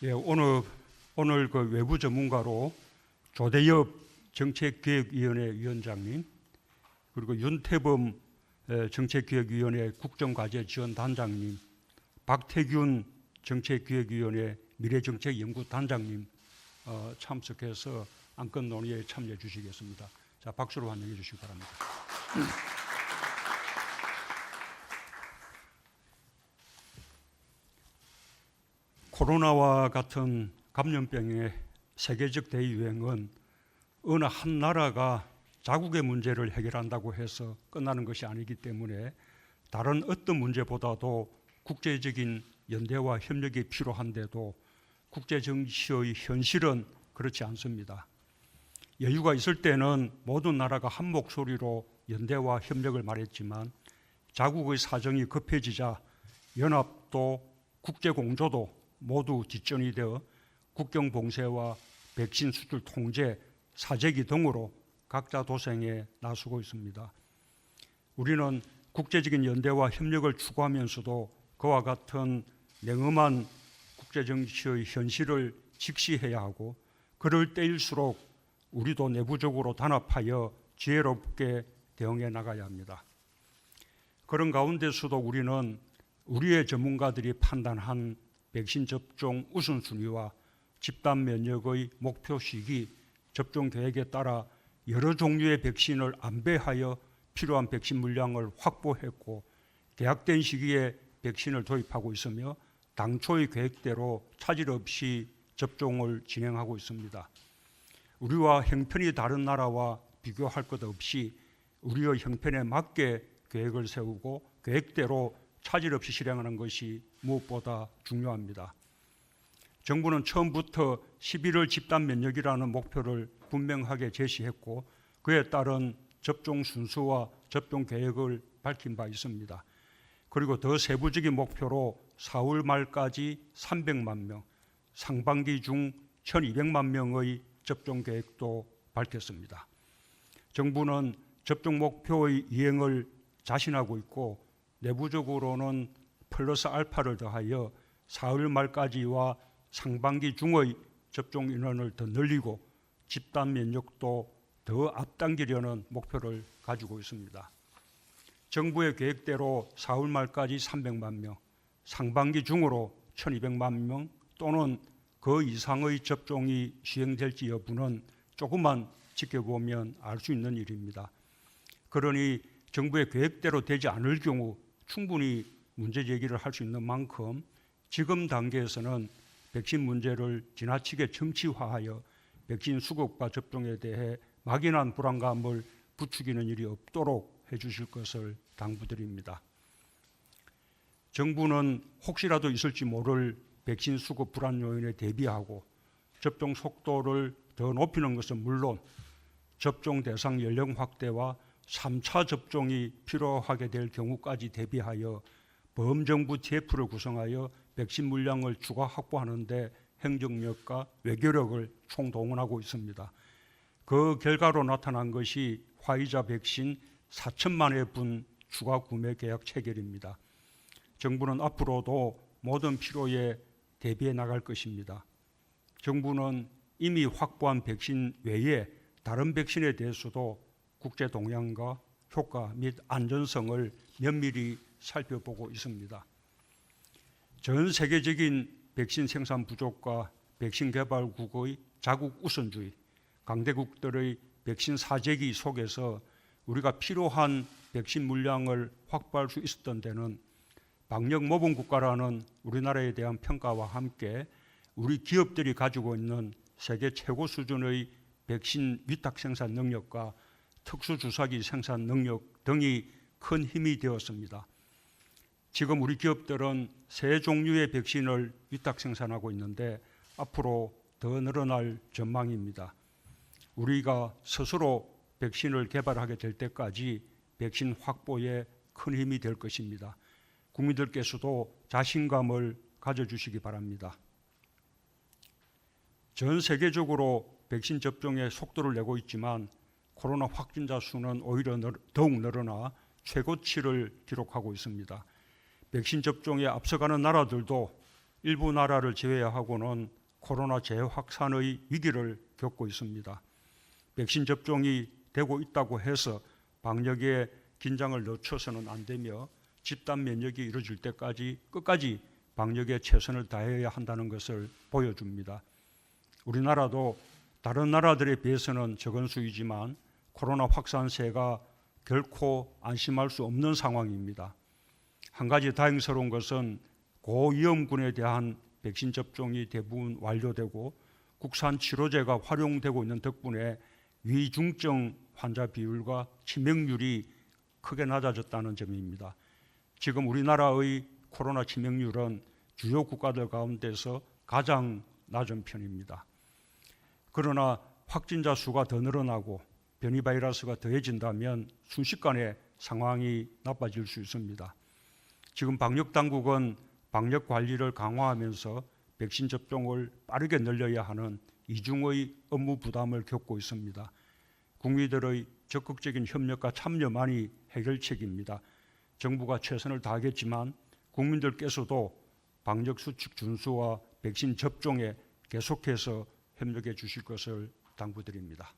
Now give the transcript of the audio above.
예, 오늘 그 외부 전문가로 조대엽 정책기획위원회 위원장님, 그리고 윤태범 정책기획위원회 국정과제지원단장님, 박태균 정책기획위원회 미래정책연구단장님 참석해서 안건 논의에 참여해 주시겠습니다. 자, 박수로 환영해 주시기 바랍니다. 코로나와 같은 감염병의 세계적 대유행은 어느 한 나라가 자국의 문제를 해결한다고 해서 끝나는 것이 아니기 때문에 다른 어떤 문제보다도 국제적인 연대와 협력이 필요한데도 국제정치의 현실은 그렇지 않습니다. 여유가 있을 때는 모든 나라가 한 목소리로 연대와 협력을 말했지만 자국의 사정이 급해지자 연합도 국제공조도 모두 뒷전이 되어 국경 봉쇄와 백신 수출 통제, 사재기 등으로 각자 도생에 나서고 있습니다. 우리는 국제적인 연대와 협력을 추구하면서도 그와 같은 냉엄한 국제정치의 현실을 직시해야 하고, 그럴 때일수록 우리도 내부적으로 단합하여 지혜롭게 대응해 나가야 합니다. 그런 가운데서도 우리는 우리의 전문가들이 판단한 백신 접종 우선순위와 집단 면역의 목표 시기, 접종 계획에 따라 여러 종류의 백신을 안배하여 필요한 백신 물량을 확보했고, 계약된 시기에 백신을 도입하고 있으며 당초의 계획대로 차질 없이 접종을 진행하고 있습니다. 우리와 형편이 다른 나라와 비교할 것 없이 우리의 형편에 맞게 계획을 세우고 계획대로 차질 없이 실행하는 것이 무엇보다 중요합니다. 정부는 처음부터 11월 집단 면역이라는 목표를 분명하게 제시했고, 그에 따른 접종 순서와 접종 계획을 밝힌 바 있습니다. 그리고 더 세부적인 목표로 4월 말까지 300만 명, 상반기 중 1200만 명의 접종 계획도 밝혔습니다. 정부는 접종 목표의 이행을 자신하고 있고, 내부적으로는 플러스 알파를 더하여 4월 말까지와 상반기 중의 접종 인원을 더 늘리고 집단 면역도 더 앞당기려는 목표를 가지고 있습니다. 정부의 계획대로 4월 말까지 300만 명, 상반기 중으로 1200만 명 또는 그 이상의 접종이 시행될지 여부는 조금만 지켜보면 알 수 있는 일입니다. 그러니 정부의 계획대로 되지 않을 경우 충분히 문제 제기를 할 수 있는 만큼 지금 단계에서는 백신 문제를 지나치게 정치화하여 백신 수급과 접종에 대해 막연한 불안감을 부추기는 일이 없도록 해주실 것을 당부드립니다. 정부는 혹시라도 있을지 모를 백신 수급 불안 요인에 대비하고 접종 속도를 더 높이는 것은 물론 접종 대상 연령 확대와 3차 접종이 필요하게 될 경우까지 대비하여 범정부 TF를 구성하여 백신 물량을 추가 확보하는 데 행정력과 외교력을 총동원하고 있습니다. 그 결과로 나타난 것이 화이자 백신 4천만 회분 추가 구매 계약 체결입니다. 정부는 앞으로도 모든 필요에 대비해 나갈 것입니다. 정부는 이미 확보한 백신 외에 다른 백신에 대해서도 국제 동향과 효과 및 안전성을 면밀히 살펴보고 있습니다. 전 세계적인 백신 생산 부족과 백신 개발국의 자국 우선주의, 강대국들의 백신 사재기 속에서 우리가 필요한 백신 물량을 확보할 수 있었던 데는 방역 모범 국가라는 우리나라에 대한 평가와 함께 우리 기업들이 가지고 있는 세계 최고 수준의 백신 위탁 생산 능력과 특수주사기 생산 능력 등이 큰 힘이 되었습니다. 지금 우리 기업들은 세 종류의 백신을 위탁 생산하고 있는데 앞으로 더 늘어날 전망입니다. 우리가 스스로 백신을 개발하게 될 때까지 백신 확보에 큰 힘이 될 것입니다. 국민들께서도 자신감을 가져주시기 바랍니다. 전 세계적으로 백신 접종에 속도를 내고 있지만 코로나 확진자 수는 오히려 더욱 늘어나 최고치를 기록하고 있습니다. 백신 접종에 앞서가는 나라들도 일부 나라를 제외하고는 코로나 재확산의 위기를 겪고 있습니다. 백신 접종이 되고 있다고 해서 방역에 긴장을 늦춰서는 안 되며 집단 면역이 이루어질 때까지 끝까지 방역에 최선을 다해야 한다는 것을 보여줍니다. 우리나라도 다른 나라들에 비해서는 적은 수이지만 코로나 확산세가 결코 안심할 수 없는 상황입니다. 한 가지 다행스러운 것은 고위험군에 대한 백신 접종이 대부분 완료되고 국산 치료제가 활용되고 있는 덕분에 위중증 환자 비율과 치명률이 크게 낮아졌다는 점입니다. 지금 우리나라의 코로나 치명률은 주요 국가들 가운데서 가장 낮은 편입니다. 그러나 확진자 수가 더 늘어나고 변이 바이러스가 더해진다면 순식간에 상황이 나빠질 수 있습니다. 지금 방역 당국은 방역 관리를 강화하면서 백신 접종을 빠르게 늘려야 하는 이중의 업무 부담을 겪고 있습니다. 국민들의 적극적인 협력과 참여만이 해결책입니다. 정부가 최선을 다하겠지만 국민들께서도 방역 수칙 준수와 백신 접종에 계속해서 협력해 주실 것을 당부드립니다.